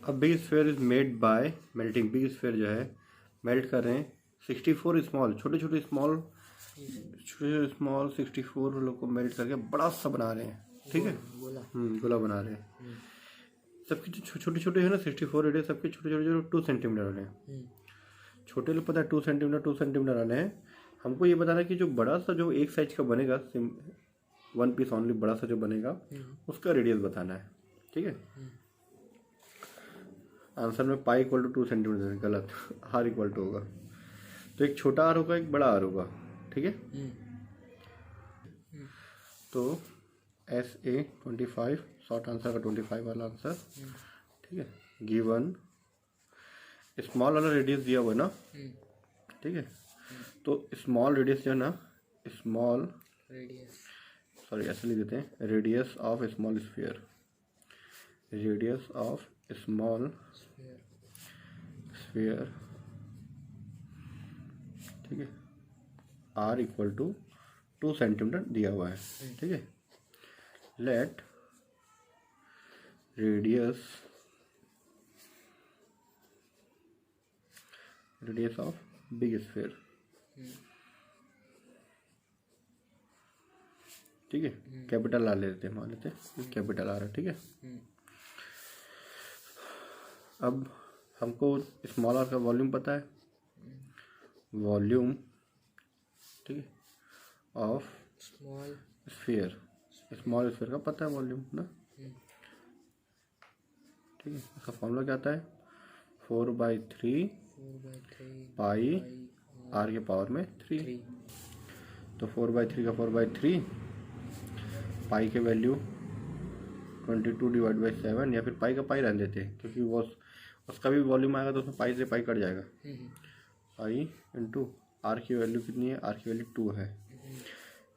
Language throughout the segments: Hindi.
अब big sphere is made by melting. Big sphere जो है मेल्ट कर रहे हैं 64 स्मॉल छोटे छोटे स्मॉल 64 लोग को मेल्ट करके बड़ा सा बना रहे हैं। ठीक है, गोला बना रहे हैं। सबके जो छोटे छोटे है ना 64 रेडियस सबके छोटे छोटे जो 2 सेंटीमीटर वाले हैं। छोटे लोग पता है 2 सेंटीमीटर वाले हैं। हमको ये बताना है कि जो बड़ा सा जो एक साइज का बनेगा 1 पीस ओनली बड़ा सा जो बनेगा उसका रेडियस बताना है। ठीक है, आंसर में पाई इक्वल टू 2 सेंटीमीटर गलत, आर इक्वल टू होगा। तो एक छोटा आर होगा एक बड़ा आर होगा। ठीक है, तो SA 25 शॉर्ट आंसर का 25 वाला आंसर। ठीक है, गिवन स्मॉल वाला रेडियस दिया हुआ है ना। ठीक है, तो स्मॉल रेडियस जो है ना स्मॉल रेडियस सॉरी ऐसे लिख देते हैं radius of small sphere. Radius of small sphere ठीक है आर इक्वल टू 2 सेंटीमीटर दिया हुआ है। ठीक है, let radius of big sphere. ठीक है, कैपिटल आर लेते हैं, मान लेते हैं कैपिटल आर है। ठीक है, अब हमको स्मॉल आर का वॉल्यूम पता है, वॉल्यूम ठीक है ऑफ स्मॉल स्फीयर का पता है वॉल्यूम ना। ठीक है, इसका फॉर्मूला क्या आता है 4/3 पाई आर के पावर में 3। तो 4/3 का 4/3 पाई के वैल्यू 22/7 या फिर पाई का पाई रहने देते हैं क्योंकि वो उसका भी वॉल्यूम आएगा तो उसमें पाई से पाई कट जाएगा। पाई इंटू आर की वैल्यू कितनी है, आर की वैल्यू 2 है,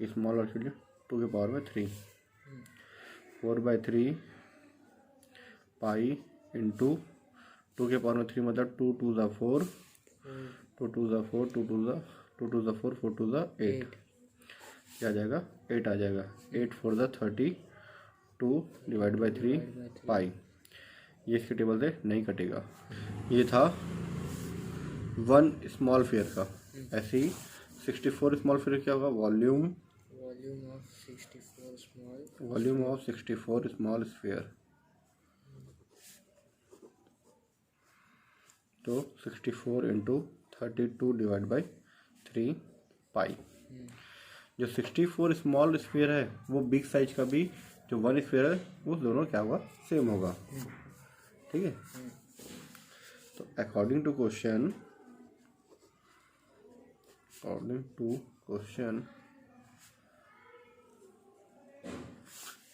स्मॉल आर की वैल्यू 2 के पावर में 3। 4/3 पाई इंटू 2 के पावर में 3 मतलब 2 2 ज़ा 4 2 2 ज़ा 4 2 2 ज़ा 4 4 2 ज़ा 8 क्या आ जाएगा 8 आ जाएगा। 8 4 ज़ा 32 डिवाइड बाई 3 पाई। ये इसके टेबल से नहीं कटेगा। ये था 1 स्मॉल स्फीयर का। ऐसे ही 64 स्मॉल स्फीयर क्या होगा वॉल्यूम ऑफ 64 स्मॉल स्फीयर। तो 64 इंटू 32 डिवाइड बाई 3 पाई। जो 64 स्मॉल स्फीयर है वो बिग साइज का भी जो 1 स्फीयर है वो दोनों क्या होगा सेम होगा। ठीक है, तो अकॉर्डिंग टू क्वेश्चन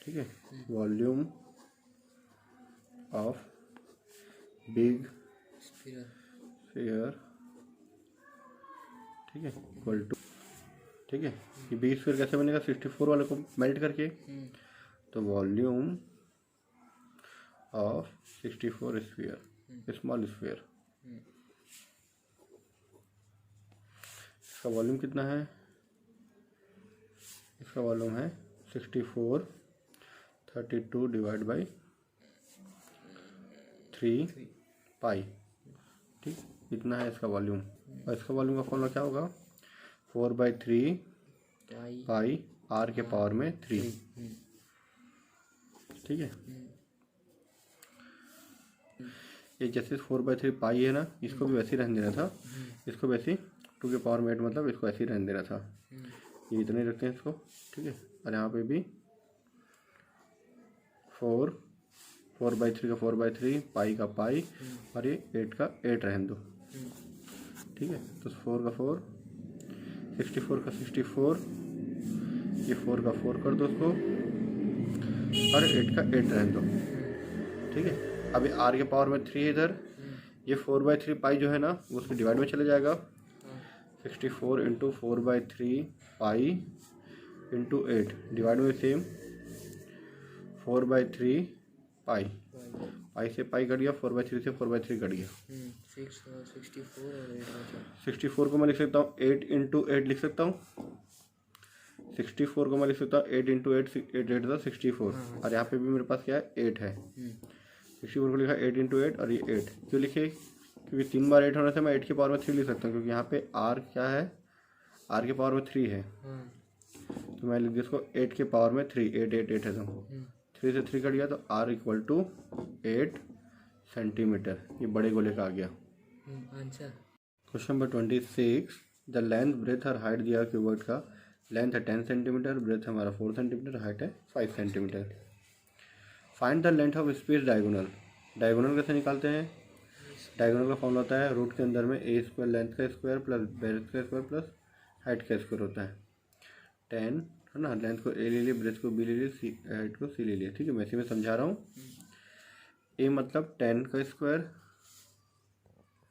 ठीक है वॉल्यूम ऑफ बिग स्फीयर ठीक है इक्वल टू ठीक है ये बिग स्फीयर कैसे बनेगा 64 वाले को मेल्ट करके। तो volume of 64 sphere small sphere इसका वॉल्यूम कितना है, इसका वॉल्यूम है 64 32 डिवाइड बाई 3 पाई। ठीक, इतना है इसका वॉल्यूम। और इसका वॉल्यूम का फॉर्मूला क्या होगा 4/3 पाई आर के पावर में 3। ठीक है, ये जैसे 4/3 पाई है ना इसको भी वैसे ही रहने देना था, इसको वैसे 2 के पावर में 8 मतलब इसको ऐसे ही रहने देना था। ये इतने रखते हैं इसको। ठीक है, और यहाँ पे भी 4/3 का 4/3 पाई का पाई और ये 8 का 8 रहने दो। ठीक है, तो 4 का 4 64 का 64 ये 4 का 4 कर दो उसको और 8 का 8 रहने दो। ठीक है, अभी आर के पावर में 3 है इधर, ये 4/3 पाई जो है ना वो उसके डिवाइड में चले जाएगा। 64 इंटू 4/3 पाई इंटू 8 डिवाइड में सेम 4/3 पाई पाई से पाई कट गया 4/3 से 4/3 कट गया। 64 को मैं लिख सकता हूँ 8 इंटू 8 लिख सकता हूँ। 64 को मैं लिख सकता हूँ 8 इंटू 8 8 8 64 और यहाँ पे भी मेरे पास क्या है 8 है। 64 को लिखा 8 इंटू 8 और ये 8 क्यों लिखे, क्योंकि 3 बार 8 होने से मैं 8 की पावर में 3 लिख सकता हूँ, क्योंकि यहाँ पे r क्या है, r की पावर में 3 है, तो मैं लिख दिया इसको 8 की पावर में 3, 8 8 8 है, तो 3 से 3 कट गया, तो r इक्वल टू 8 सेंटीमीटर, ये बड़े गोले का आ गया answer. Question number 26, the length breadth और हाइट दिया क्यूबॉइड का, लेंथ है 10 सेंटीमीटर, ब्रेथ हमारा 4 सेंटीमीटर, हाइट है 5 centimetre. Find the length of space diagonal. Diagonal कैसे निकालते हैं, डायगोनल का फॉर्मूला होता है रूट के अंदर में ए स्क्वायर लेंथ का स्क्वायर प्लस ब्रेथ का स्क्वायर प्लस हाइट का स्क्वायर होता है। 10 है ना, लेंथ को ए ले लिए, ब्रेथ को बी ले लिए, हाइट को सी ले लिए। ठीक है, मैं इसी में समझा रहा हूँ। ए मतलब 10 का स्क्वायर,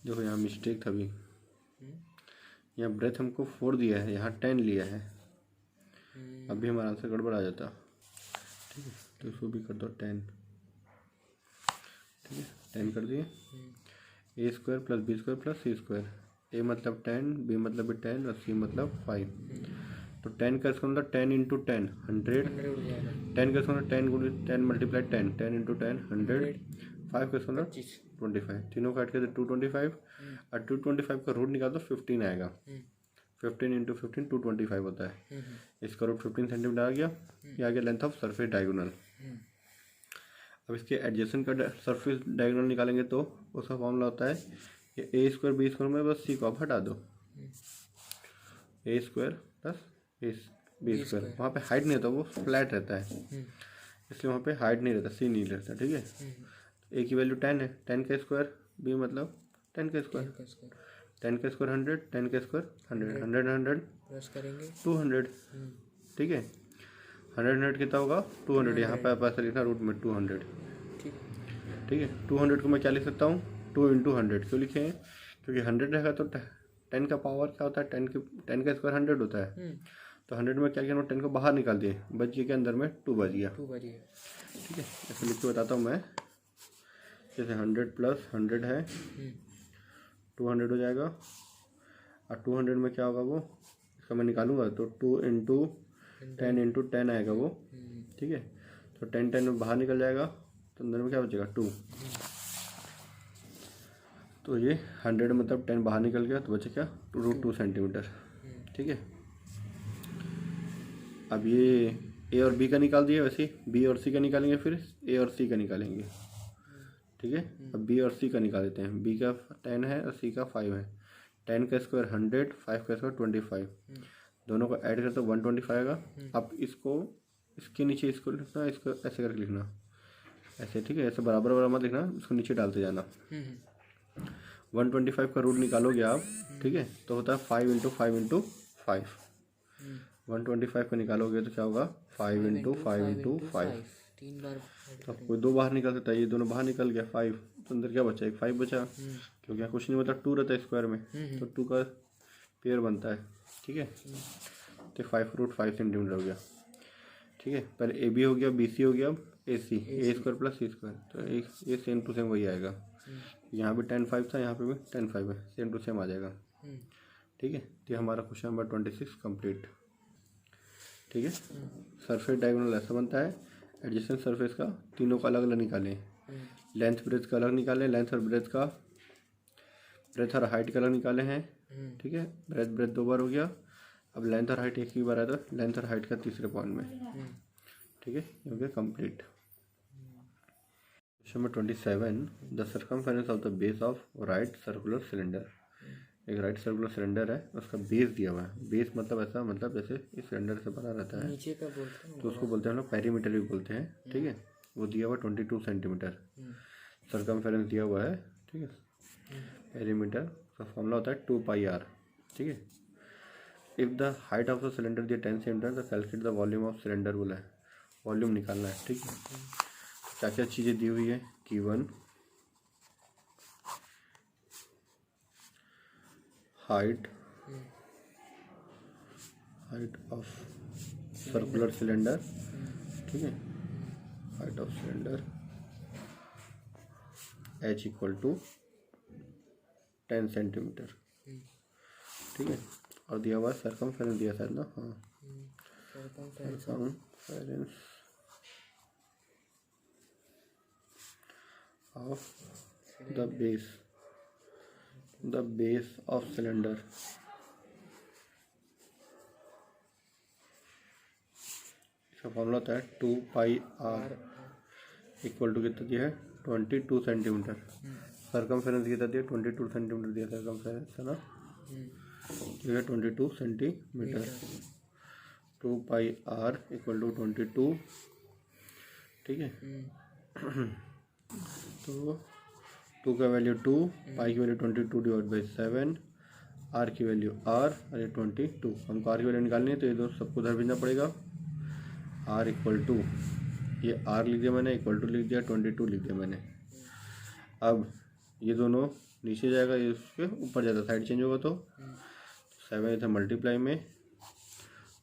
देखो यहाँ मिस्टेक था अभी, यहाँ ब्रेथ हमको 4 दिया है, यहाँ 10 लिया है, अभी हमारा आंसर गड़बड़ आ जाता। ठीक है, तो इसको भी कर दो 10। ठीक है, 10 कर दिए, A square plus B square plus C square, A मतलब 10, बी मतलब 10 और सी मतलब 5, तो 10 का इसका मतलब 10 इंटू 10 100, 10 का इसका मतलब 10 गुणे 10 मल्टीप्लाई 10, 10 इंटू 10 100, 5 का इसका मतलब 25, तीनों काट के 225 और 225 का रूट निकाल दो 15 आएगा, 15 इंटू 15 225 होता है, इसका रूट 15 सेंटीमीटर आ गया। ये आ गया लेंथ ऑफ सरफेस डायगोनल। अब इसके एडजेसेंट का सरफेस डायगोनल निकालेंगे तो उसका फॉर्मूला होता है कि ए स्क्वायर बी स्क्वायर में बस सी को आप हटा दो, A square plus A B square, वहाँ पे हाइट नहीं रहता, वो फ्लैट रहता है, इसलिए वहाँ पे हाइट नहीं रहता, सी नहीं रहता। ठीक है, ए की वैल्यू 10 है, 10 का स्क्वायर, बी मतलब 10 का स्क्वायर, 10 का स्क्वायर 100, 10 का स्क्वायर 100, 100 100 प्लस करेंगे 200। ठीक है, 100 100 कितना होगा 200, यहाँ पे पैसा लिखना रूट में 200। ठीक है, 200 को मैं क्या लिख सकता हूँ 2 इंटू 100, क्यों लिखे हैं, क्योंकि 100 रहेगा तो 10 का पावर क्या होता है, 10 का स्क्वायर 100 होता है, तो 100 में क्या किया 10 को बाहर निकाल दिए, बच गया के अंदर में 2 बच गया। ठीक है, ऐसे लिख के बताता हूँ मैं, जैसे 100 प्लस 100 है 200 हो जाएगा, और 200 में क्या होगा वो, इसका मैं निकालूंगा तो 2 इंटू 10 इंटू 10 आएगा वो। ठीक है, तो 10 10 में बाहर निकल जाएगा, तो अंदर में क्या बचेगा 2, तो ये 100 मतलब 10 बाहर निकल गया, तो बचे क्या रूट 2 सेंटीमीटर। ठीक है, अब ये ए और बी का निकाल दिया, वैसे बी और सी का निकालेंगे, फिर ए और सी का निकालेंगे। ठीक है, अब बी और सी का निकाल देते हैं, बी का 10 है और सी का 5 है, 10 का स्क्वायर 100, 5 का स्क्वायर 25, दोनों को ऐड करते 125 आएगा। अब इसको इसके नीचे इसको लिखना, इसको ऐसे करके लिखना, ऐसे। ठीक है, ऐसे बराबर बराबर मत लिखना, इसको नीचे डालते जाना। 125 का रूट निकालोगे आप, ठीक है, तो होता है 5 इंटू 5 इंटू 5, 125 का निकालोगे तो क्या होगा 5 इंटू 5 इंटू 5, 3 बार, तो कोई 2 बाहर निकल सकता है, ये दोनों बाहर निकल गया 5, तो अंदर क्या बचा, एक 5 बचा, क्योंकि यहाँ कुछ नहीं मतलब 2 रहता है स्क्वायर में, तो 2 का पेयर बनता है। ठीक है, तो 5 रूट 5 सेंटीमीटर हो गया। ठीक है, पहले ए बी हो गया, बी सी हो गया, ए सी, ए स्क्वायर प्लस सी स्क्वायर, तो एक ये सेम टू सेम वही आएगा, यहाँ भी 10 5 था, यहाँ पे भी 10 5 है, सेम टू सेम आ जाएगा। ठीक है, तो ये हमारा क्वेश्चन नंबर 26 कंप्लीट। ठीक है, सरफेस डायगोनल ऐसा बनता है, एडजेसेंट सरफेस का तीनों का अलग अलग निकालें, लेंथ ब्रेथ का अलग निकालें, लेंथ और ब्रेथ का, ब्रेथ और हाइट का अलग निकाले हैं। ठीक है, ब्रेथ ब्रेथ 2 बार हो गया, अब लेंथ और हाइट एक ही बार आया, तो लेंथ और हाइट का तीसरे पॉइंट में। ठीक है, ये हो गया complete. Question number 27, the circumference of the base of right circular cylinder. एक राइट सर्कुलर सिलेंडर है, उसका बेस दिया हुआ है, बेस मतलब ऐसा, मतलब जैसे इस सिलेंडर से बना रहता है, नीचे का बोलते हैं, तो उसको बोलते हैं हम लोग पेरीमीटर भी बोलते हैं। ठीक है, वो दिया हुआ 22 सेंटीमीटर सर्कमफेरेंस दिया हुआ है। ठीक है, पेरीमीटर का फॉर्मूला होता है 2πr। ठीक है, if the height of the cylinder दिया 10 सेंटीमीटर, तो calculate the volume of cylinder बोला है, वॉल्यूम निकालना है। ठीक है, क्या क्या चीज़ें दी हुई है कि 1 हाइट ऑफ सर्कुलर सिलेंडर। ठीक है, height of cylinder h equal to 10 centimetre. ठीक है, और दिया हुआ सर्कमफेरेंस दिया शायद ना, हाँ circumference of the base of cylinder. इसका फॉर्मूला होता है 2 पाई आर इक्वल टू कितना दिया है 22 सेंटीमीटर। सर्कमफेरेंस कितना दिया 22 सेंटीमीटर दिया सर्कमफेरेंस है ना, ये 22 centimetre. 2 pi R equal to 22, ठीक है। तो 2 का वैल्यू 2, पाई की वैल्यू 22 डिवाइड बाई 7, आर की वैल्यू आर और ये 22। हमको आर की वैल्यू निकालनी है तो ये दोनों सबको उधर भेजना पड़ेगा। आर इक्वल टू, ये आर लिख दिया मैंने, इक्वल टू लिख दिया, 22 लिख दिया मैंने। अब ये दोनों नीचे जाएगा, ये उसके ऊपर जाता, साइड चेंज होगा तो 7 इधर मल्टीप्लाई में,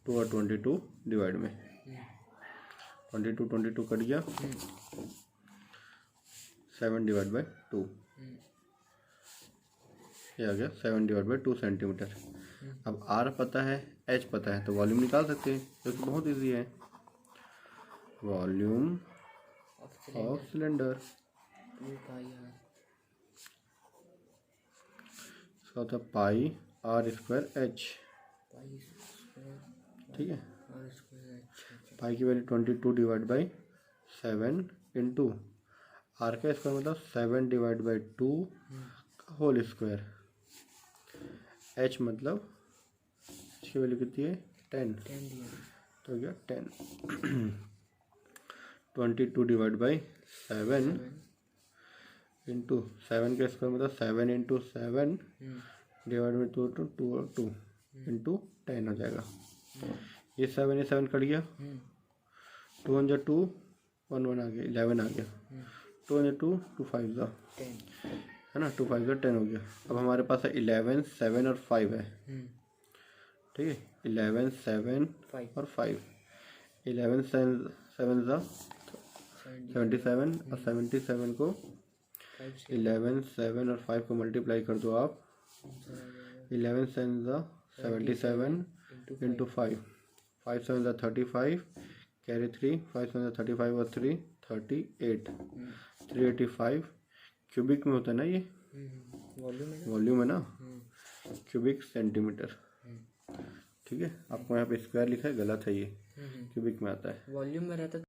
2 और 22 डिवाइड में, 22 कट गया, 7 डिवाइड बाई 2, ये आ गया 7 डिवाइड बाई 2 सेंटीमीटर। अब आर पता है, एच पता है, तो वॉल्यूम निकाल सकते हैं, जो कि बहुत इजी है। वॉल्यूम ऑफ सिलेंडर इसका होता है पाई आर स्क्वायर एच, ठीक है। पाई की value 22 divide by 7 into R का स्क्वायर मतलब 7 डिवाइड बाई 2 का होल स्क्वायर, एच मतलब इसकी वैल्यू कितनी है 10, तो हो गया 10। 22 डिवाइड बाई 7 इंटू 7 का स्क्वायर मतलब 7 इंटू 7 डिवाइड बाई 2 तो 2 और 2 इंटू 10 हो जाएगा। ये 7 कट गया, 2 1 2, 1 1 आ गया, 11 आ गया, 2 1 2, 2 5 है ना, 2 5 10 हो गया। अब हमारे पास है 11 7 और 5 है, ठीक है। 11 7 और 5, 11 7 77 और 77 को 11 7 और 5 को मल्टीप्लाई कर दो आप, 11 7 77 इंटू 5, 5 7 35, कैरी 3, 5 7 35 और 3 38, 385 क्यूबिक में होता है ना, ये वॉल्यूम है ना, क्यूबिक सेंटीमीटर, ठीक है। आपको यहाँ पे स्क्वायर लिखा है, गलत है, ये क्यूबिक में आता है, वॉल्यूम में रहता है।